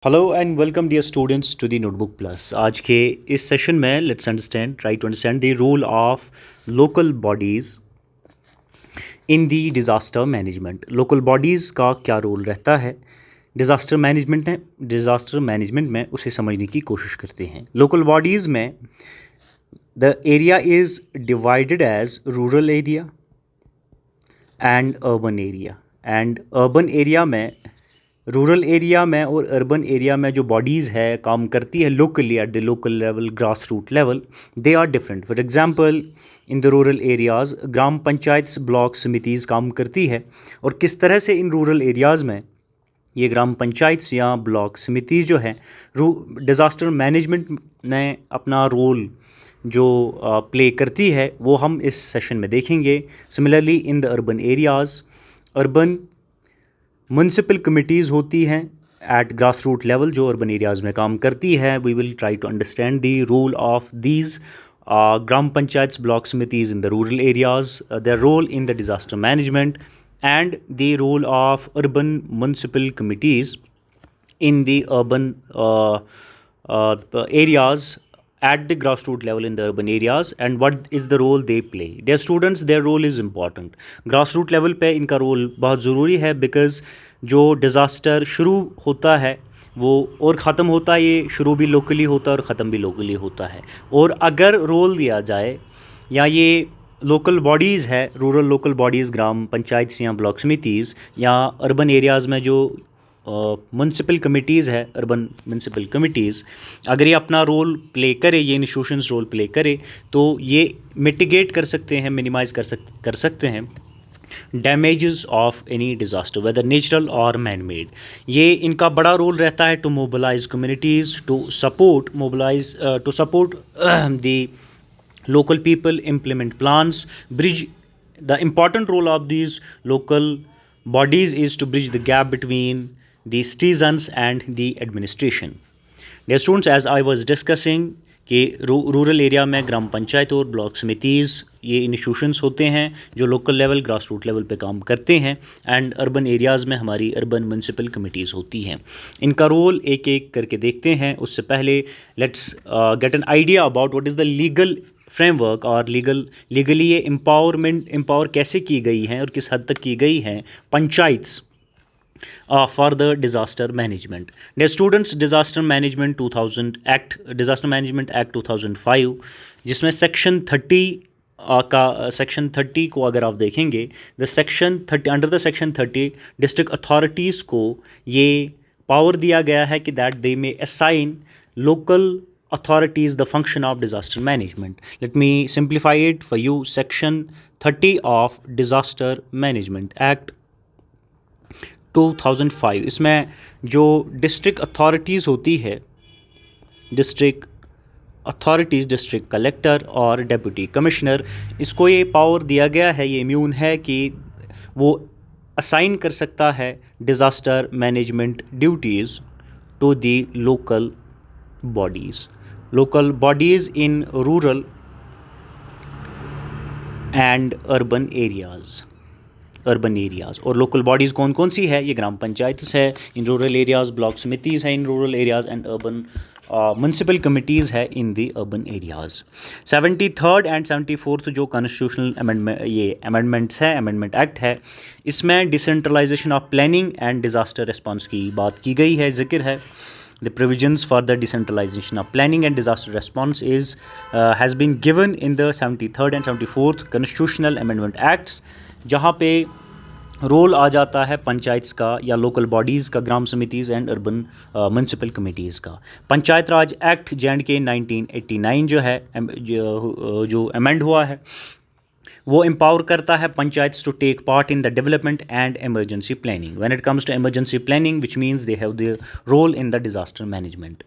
Hello and welcome dear students to the notebook plus. आज के इस सेशन में let's understand try to understand the role of local bodies in the disaster management. Local bodies का क्या role रहता है disaster management में उसे समझने की कोशिश करते हैं। लोकल बॉडीज़ में the area is divided as rural area and urban area. And urban area में रूरल एरिया में और अर्बन एरिया में जो बॉडीज़ है काम करती है locally at the local level, grass root level, they are different. For example in the rural areas gram panchayat block samitis काम करती है। और किस तरह से इन रूरल एरियाज़ में ये ग्राम पंचायत या ब्लॉक समिति जो है डिज़ास्टर मैनेजमेंट में अपना रोल जो प्ले करती है वो हम इस सेशन में देखेंगे। Similarly in the urban areas urban municipal committees होती हैं एट ग्रास रूट लेवल जो अर्बन एरियाज़ में काम करती है। We will try to understand the role of these gram panchayat block samitis in the rural areas, their role in the disaster management and the role of urban municipal committees in the urban areas at the grassroots level in the urban areas and what is the role they play. Dear students, their role is important. grassroots level पे इनका role बहुत ज़रूरी है because जो disaster शुरू होता है वो और ख़त्म होता है, ये शुरू भी लोकली होता है और ख़त्म भी लोकली होता है। और अगर रोल दिया जाए या ये लोकल बॉडीज़ है, रूरल लोकल बॉडीज़ ग्राम पंचायत या ब्लॉक समितीज़ या अर्बन एरियाज़ में जो म्यूनसिपल कमिटीज़ है, अर्बन म्यूनसिपल कमिटीज़, अगर ये अपना रोल प्ले करे, ये इंस्टीट्यूशंस रोल प्ले करे तो ये मिटिगेट कर सकते हैं, मिनिमाइज़ कर सकते हैं damages of any disaster whether natural और मैन मेड। ये इनका बड़ा रोल रहता है to mobilize communities, to support the local people, implement plans, bridge. The important role of these local bodies is to bridge the gap between the citizens and the administration. Dear students, as I was discussing कि rural area में ग्राम पंचायत और block समितीज़ ये institutions होते हैं जो local level, grass root level पे काम करते हैं। एंड अर्बन एरियाज़ में हमारी अर्बन म्यूनसिपल कमिटीज़ होती हैं। इनका रोल एक एक करके देखते हैं। उससे पहले let's get an idea about what is the legal framework और लीगली ये एम्पावर कैसे की गई हैं और किस हद तक की गई हैं panchayats for the disaster management. Day students, disaster management act 2005 जिसमें सेक्शन 30 को अगर आप देखेंगे, under the section 30 district authorities को ये पावर दिया गया है कि that they may assign local authorities the function of disaster management. Let me simplify it for you. Section 30 of Disaster Management Act 2005, इसमें जो डिस्ट्रिक्ट अथॉरिटीज़ होती है, डिस्ट्रिक्ट कलेक्टर और डिप्टी कमिश्नर, इसको ये पावर दिया गया है, ये इम्यून है कि वो असाइन कर सकता है disaster management duties to the local bodies in rural and urban areas। और लोकल बॉडीज़ कौन कौन सी है? ये ग्राम पंचायत है in rural areas, block samitis है in rural areas and urban municipal committees है in the urban areas. 73rd and 74th जो कॉन्स्टिट्यूशनल अमेंडमेंट्स है, अमेंडमेंट एक्ट है, इसमें decentralisation of planning and disaster response की बात की गई है, जिक्र है। The provisions for the decentralization of planning and disaster response has been given in the 73rd and 74th Constitutional Amendment Acts, जहाँ पे रोल आ जाता है पंचायत का या लोकल बॉडीज़ का, ग्राम समितीज़ एंड अर्बन म्यूनसिपल कमिटीज़ का। पंचायत राज एक्ट J&K 1989 जो है जो अमेंड हुआ है वो एम्पावर करता है panchayats to take part in the development and emergency planning. When it comes to emergency planning which means they have the role in the disaster management.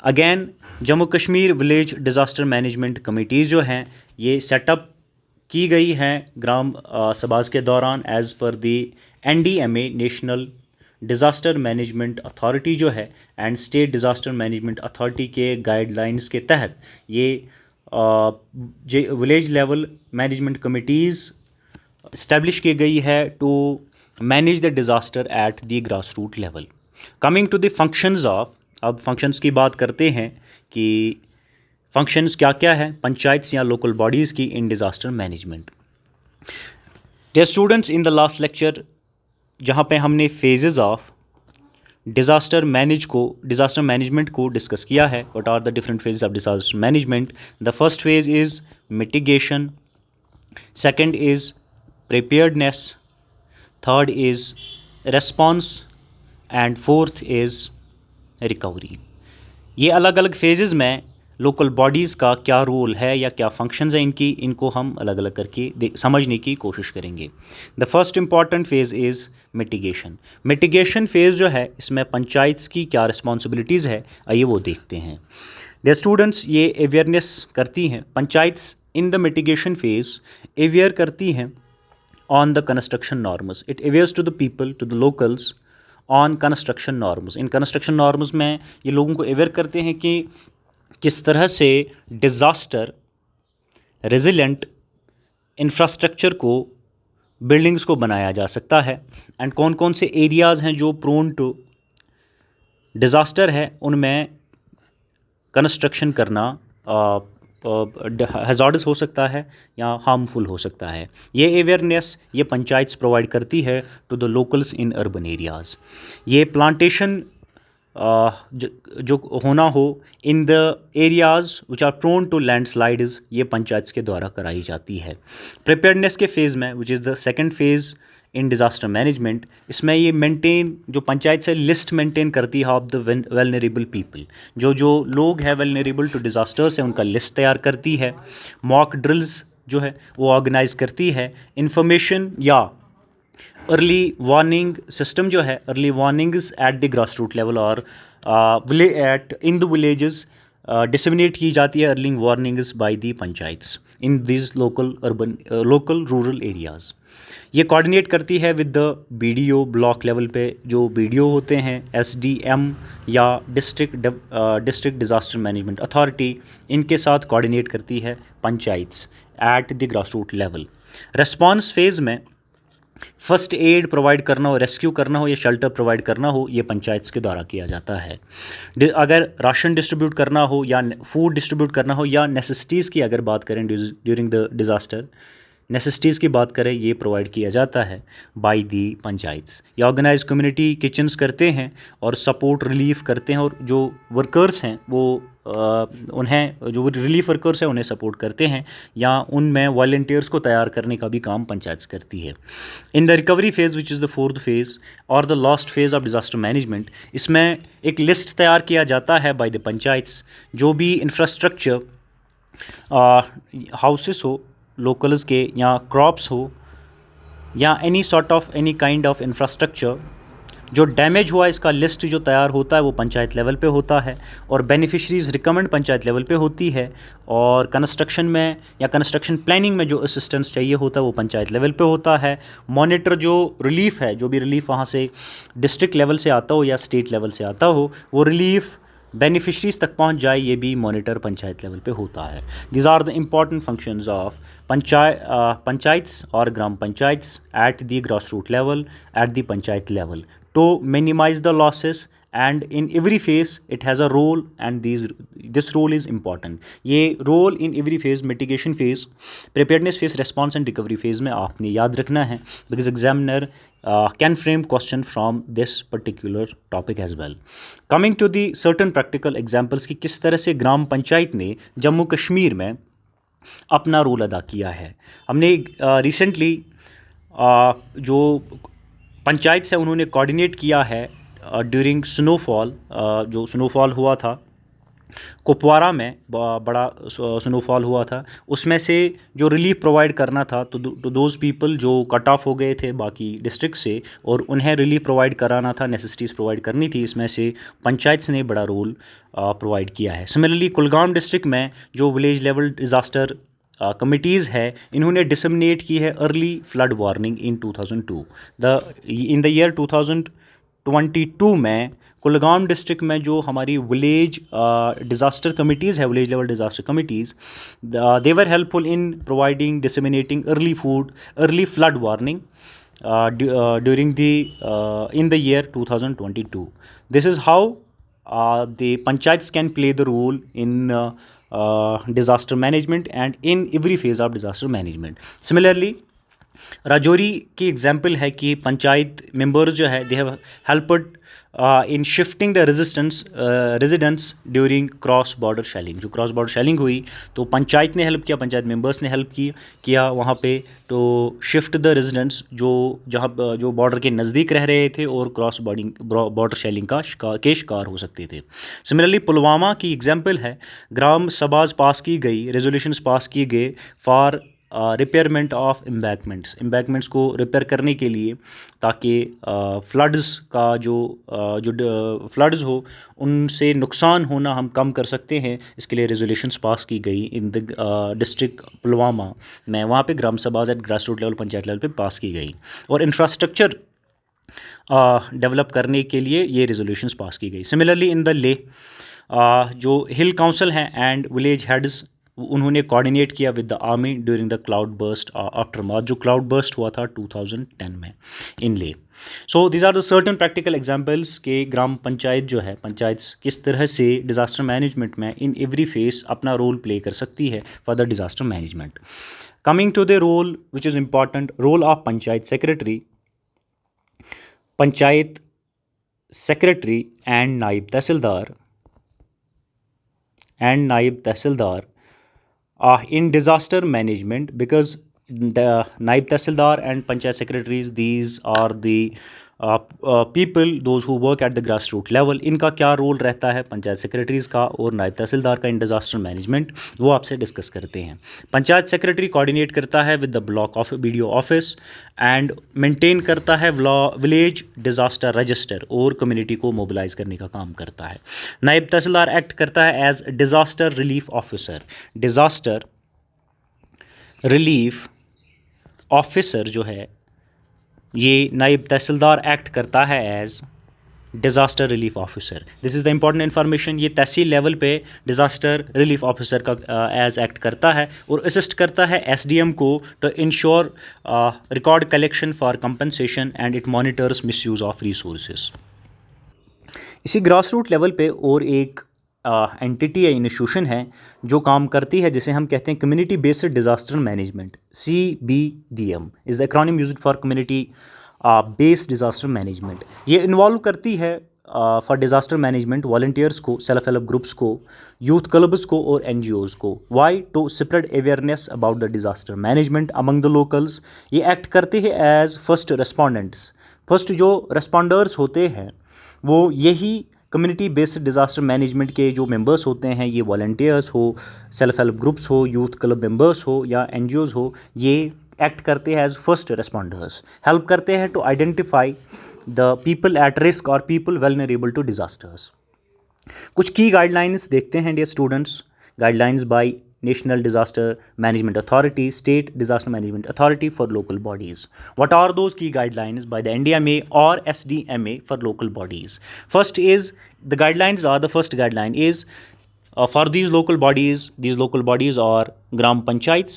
Again Jammu Kashmir village disaster management committees जो हैं ये setup की गई हैं ग्राम सभाज़ के दौरान as per the NDMA, national disaster management authority जो है and state disaster management authority के गाइडलाइंस के तहत ये village level management committees establish की गई है to manage the disaster at the grass root level. Coming to the functions of, अब फंक्शंस की बात करते हैं कि फंक्शंस क्या क्या है पंचायत या लोकल बॉडीज़ की in disaster management. Dear students, in the last lecture जहाँ पे हमने फेजेस ऑफ डिज़ास्टर मैनेजमेंट को डिस्कस किया है, what are the different phases of disaster management. The first phase is mitigation, second is preparedness, third is response and fourth is recovery. ये अलग अलग phases में लोकल बॉडीज़ का क्या role है या क्या फंक्शंस हैं इनको हम अलग अलग करके समझने की कोशिश करेंगे। The first important phase is mitigation. Mitigation phase जो है इसमें पंचायत्स की क्या रिस्पॉन्सिबिलिटीज़ है, आइए वो देखते हैं। डियर स्टूडेंट्स, ये अवेयरनेस करती हैं panchayats in the mitigation phase, aware करती हैं on the construction norms. It awares to the people, to the locals on construction norms. In construction norms में ये लोगों को अवेयर करते हैं कि किस तरह से डिज़ास्टर रेजिलेंट इंफ्रास्ट्रक्चर को, बिल्डिंग्स को बनाया जा सकता है, एंड कौन कौन से एरियाज़ हैं जो प्रोन टू डिज़ास्टर है उनमें कंस्ट्रक्शन करना हैज़ार्डस हो सकता है या हार्मफुल हो सकता है। ये अवेयरनेस ये पंचायत्स प्रोवाइड करती है to the locals in urban areas. ये प्लांटेशन जो होना हो in the areas which are prone to landslides, ये पंचायत्स के द्वारा कराई जाती है। प्रिपेयर्डनेस के फेज़ में, विच is the second phase in disaster management, इसमें ये मेंटेन, जो पंचायत से लिस्ट मेंटेन करती है ऑफ द वेलनरेबल पीपल, जो लोग हैं वेलनरेबल टू डिज़ास्टर्स है उनका लिस्ट तैयार करती है। मॉक ड्रिल्स जो है वो ऑर्गेनाइज करती है। इंफॉर्मेशन या अर्ली वार्निंग सिस्टम जो है, early warnings at the grass root level और at in the villages disseminate की जाती है early warnings by the panchayats in this local rural areas. ये कोऑर्डिनेट करती है with the BDO, block level पे जो बीडीओ होते हैं, एसडीएम या डिस्ट्रिक्ट डिज़ास्टर मैनेजमेंट अथॉरिटी, इनके साथ कोऑर्डिनेट करती है panchayats at the grass root level. Response phase में फर्स्ट एड प्रोवाइड करना हो, रेस्क्यू करना हो या शेल्टर प्रोवाइड करना हो, ये पंचायत्स के द्वारा किया जाता है। अगर राशन डिस्ट्रीब्यूट करना हो या फूड डिस्ट्रीब्यूट करना हो या नेसेसिटीज़ की अगर बात करें ड्यूरिंग द डिज़ास्टर, नेसेसिटीज़ की बात करें, ये प्रोवाइड किया जाता है बाय दी पंचायत्स। ये ऑर्गेनाइज कम्युनिटी किचन्स करते हैं और सपोर्ट रिलीफ करते हैं, और जो वर्कर्स हैं वो उन्हें, जो रिलीफ वर्कर्स हैं उन्हें सपोर्ट करते हैं या उनमें वॉलंटियर्स को तैयार करने का भी काम पंचायत करती है। In the recovery phase which is the fourth phase और the last phase of disaster management, इसमें एक लिस्ट तैयार किया जाता है बाय द पंचायत्स, जो भी इंफ्रास्ट्रक्चर हाउसेस हो लोकल्स के या क्रॉप्स हो या एनी काइंड ऑफ इंफ्रास्ट्रक्चर जो डैमेज हुआ, इसका लिस्ट जो तैयार होता है वो पंचायत लेवल पे होता है और बेनिफिशरीज़ रिकमेंड पंचायत लेवल पे होती है, और कंस्ट्रक्शन में या कंस्ट्रक्शन प्लानिंग में जो असिस्टेंस चाहिए होता है वो पंचायत लेवल पे होता है। मॉनिटर जो रिलीफ है, जो भी रिलीफ वहाँ से डिस्ट्रिक्ट लेवल से आता हो या स्टेट लेवल से आता हो, वो रिलीफ बेनिफिशरीज तक पहुंच जाए, ये भी मॉनिटर पंचायत लेवल पे होता है। These are the important functions of panchayats और gram panchayats at the grass root level, at the panchayat level, to minimize the losses, and in every phase it has a role, and this role is important. ये role in every phase, mitigation phase, preparedness phase, response and recovery phase में आपने याद रखना है, because examiner can frame question from this particular topic as well. Coming to the certain practical examples कि किस तरह से ग्राम पंचायत ने जम्मू कश्मीर में अपना रोल अदा किया है। हमने रिसेंटली जो पंचायत से उन्होंने कोऑर्डिनेट किया है ड्यूरिंग स्नोफॉल, जो स्नोफॉल हुआ था कुपवारा में, बड़ा स्नोफॉल हुआ था, उसमें से जो रिलीफ प्रोवाइड करना था तो दोज पीपल जो कट ऑफ हो गए थे बाकी डिस्ट्रिक्ट से और उन्हें रिलीफ प्रोवाइड कराना था, नेसेसिटीज़ प्रोवाइड करनी थी, इसमें से पंचायत ने बड़ा रोल प्रोवाइड किया है। सिमिलरली कुलगाम डिस्ट्रिक्ट में जो विलेज लेवल डिज़ास्टर कमिटीज़ है, इन्होंने डिसमिनेट की है early flood warning in 2002। In the year 2022 में कुलगाम डिस्ट्रिक्ट में जो हमारी विलेज डिज़ास्टर कमिटीज़ है, village level disaster committees, they were helpful in providing disseminating early flood warning during the in the year 2022. This is how the panchayats can play the role in disaster management and in every phase of disaster management. Similarly, Rajouri की example है कि panchayat members जो है they have helped in shifting the residents during cross border shelling. जो cross border shelling हुई तो पंचायत ने help किया, पंचायत मेंबर्स ने हेल्प किया वहाँ पे तो शिफ्ट द रेजिडेंट्स जो जहाँ जो बॉर्डर के नज़दीक रह रहे थे और क्रॉस बॉर्डर शेलिंग के शिकार हो सकते थे. सिमिलरली पुलवामा की एग्जाम्पल है, ग्राम सभाज पास की गई, रेजोल्यूशंस पास किए गए फॉर रिपेयरमेंट ऑफ एम्बैंकमेंट्स को रिपेयर करने के लिए, ताकि फ्लड्स का जो फ्लड्स हो उनसे नुकसान होना हम कम कर सकते हैं. इसके लिए रेजोल्यूशंस पास की गई इन द डिस्ट्रिक्ट पुलवामा में. वहाँ पे gram sabhas at grass root level, panchayat level पे पास की गई और इंफ्रास्ट्रक्चर डेवलप करने के लिए ये रेजोल्यूशंस पास की गई. सिमिलरली इन द ले जो हिल काउंसिल हैं एंड विलेज हेड्स, उन्होंने कोऑर्डिनेट किया with the army during the cloud burst aftermath, जो क्लाउड बर्स्ट हुआ था 2010 में in Leh. So these are the certain practical examples के ग्राम पंचायत जो है, पंचायत किस तरह से डिज़ास्टर मैनेजमेंट में इन एवरी फेस अपना रोल प्ले कर सकती है for the disaster management. Coming to the role which is important, role of panchayat secretary. Panchayat secretary and naib tehsildar in disaster management, because the naib tahsildar and panchayat secretaries, these are the people those who work at the grassroots level. इनका क्या role रहता है panchayat secretaries का और नायब तहसीलदार का इन disaster management, वो आपसे डिस्कस करते हैं. पंचायत सेक्रेटरी कोऑर्डिनेट करता है with the block of BDO office and maintain करता है विलेज डिज़ास्टर रजिस्टर और कम्युनिटी को मोबिलाइज करने का काम करता है. नायब तहसीलदार एक्ट करता है as disaster relief officer. Disaster relief officer जो है ये नायब तहसीलदार एक्ट करता है as disaster relief officer. This is the important information. ये तहसील लेवल पे डिज़ास्टर रिलीफ ऑफिसर का एज एक्ट करता है और असिस्ट करता है एसडीएम को to ensure record collection for compensation and it monitors misuse of resources. इसी ग्रास रूट लेवल पे और एक एंटिटी या इंस्टीट्यूशन है जो काम करती है, जिसे हम कहते हैं community based disaster management. CBDM is the acronym used for community based disaster management. ये इन्वॉल्व करती है फॉर डिज़ास्टर मैनेजमेंट वॉलंटियर्स को, सेल्फ हेल्प ग्रुप्स को, यूथ क्लब्स को और NGOs को. Why? To spread awareness about the disaster management among the locals. ये act करते हैं एज फर्स्ट रेस्पोंडेंट्स. फर्स्ट जो रेस्पोंडर्स होते हैं वो यही कम्युनिटी बेस्ड डिज़ास्टर मैनेजमेंट के जो मेंबर्स होते हैं, ये वॉलंटियर्स हो, सेल्फ हेल्प ग्रुप्स हो, यूथ क्लब मेंबर्स हो या NGOs हो, ये एक्ट करते हैं एज फर्स्ट रेस्पोंडर्स. हेल्प करते हैं to identify the people at risk और पीपल वेलनरेबल टू डिज़ास्टर्स. कुछ की गाइडलाइंस देखते हैं dear students. Guidelines by National Disaster Management Authority, State Disaster Management Authority for local bodies. What are those key guidelines by the NDMA or SDMA for local bodies? First is the guidelines are the first guideline is for these local bodies. These local bodies are Gram Panchayats,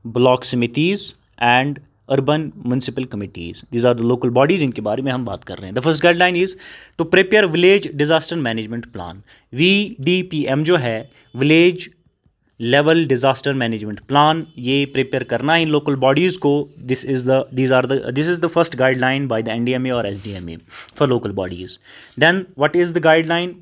Block Samitis and Urban Municipal Committees. These are the local bodies इनके बारे में हम बात कर रहे हैं. The first guideline is to prepare Village Disaster Management Plan. VDPM जो है Village level disaster management plan, ये प्रिपेयर करना है इन लोकल बॉडीज़ को. This is the first guideline by the NDMA और SDMA for local bodies. Then what is the guideline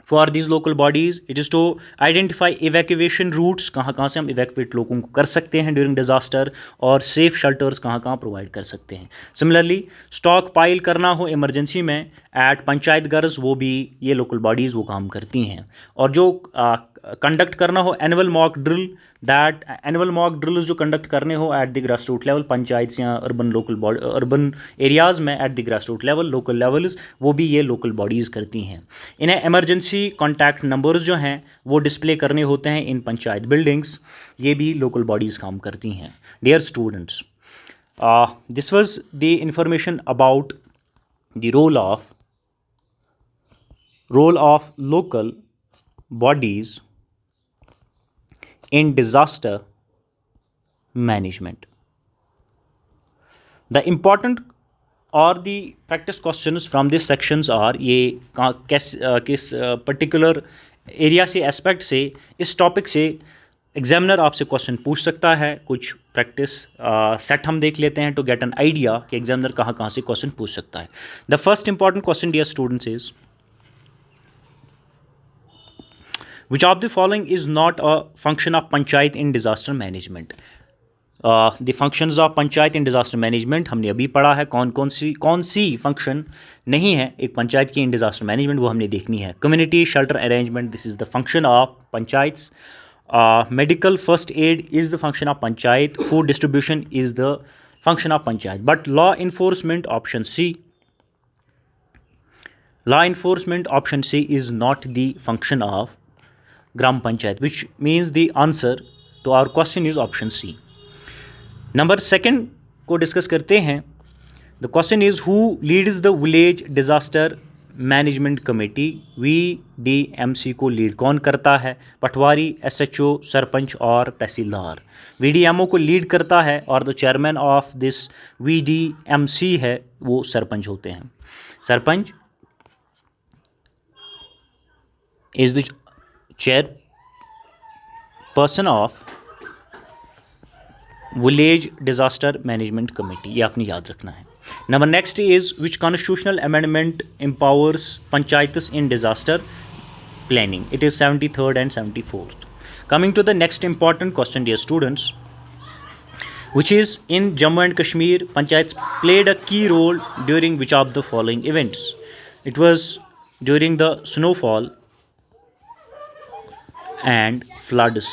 for these local bodies? It is to identify evacuation routes, कहाँ कहाँ से हम इवैक्यूएट लोगों को कर सकते हैं ड्यूरिंग डिज़ास्टर, और सेफ शेल्टर्स कहाँ कहाँ प्रोवाइड कर सकते हैं. सिमिलरली स्टॉक पाइल करना हो इमरजेंसी में एट पंचायत गर्ज, वो भी ये लोकल बॉडीज़ वो काम करती हैं. और जो कंडक्ट करना हो annual mock drill, that annual mock drills जो कंडक्ट करने हो at the grass root level, panchayat या अर्बन एरियाज़ में at the grass root level, local levels, वो भी ये लोकल बॉडीज़ करती हैं. इन्हें इमरजेंसी कॉन्टैक्ट नंबर्स जो हैं वो डिस्प्ले करने होते हैं इन पंचायत बिल्डिंग्स, ये भी लोकल बॉडीज़ काम करती हैं. Dear students, this was the information about the role of local bodies in disaster management. The important और the practice questions from this sections are, ये किस पर्टिकुलर एरिया से, एस्पेक्ट से, इस टॉपिक से एग्जामिनर आपसे क्वेश्चन पूछ सकता है। कुछ प्रैक्टिस सेट हम देख लेते हैं टू गेट एन आइडिया कि एग्जामिनर कहाँ कहाँ से क्वेश्चन पूछ सकता है। The first important question dear students is, which of the following is not a function of panchayat in disaster management? The functions of panchayat in disaster management हमने अभी पढ़ा है, कौन सी फंक्शन नहीं है एक पंचायत की इन डिज़ास्टर मैनेजमेंट, वो हमने देखनी है। Community shelter arrangement, this is the function of panchayats. Medical first aid is the function of panchayat. Food distribution is the function of panchayat. But law enforcement option C, law enforcement option C is not the function of gram panchayat, which means the answer to our question is option C. Number second को discuss करते हैं। The question is who leads the village disaster management committee. VDMC को lead कौन करता है? पटवारी, SHO, sarpanch और तहसीलदार। VDMO को lead करता है और the chairman of this VDMC है वो सरपंच होते हैं। Sarpanch is the chairperson of village disaster management committee, ये आपने याद रखना है। Number next is which constitutional amendment empowers panchayats in disaster planning. It is 73rd and 74th. Coming to the next important question dear students, which is in Jammu and Kashmir panchayats played a key role during which of the following events? It was during the snowfall and floods.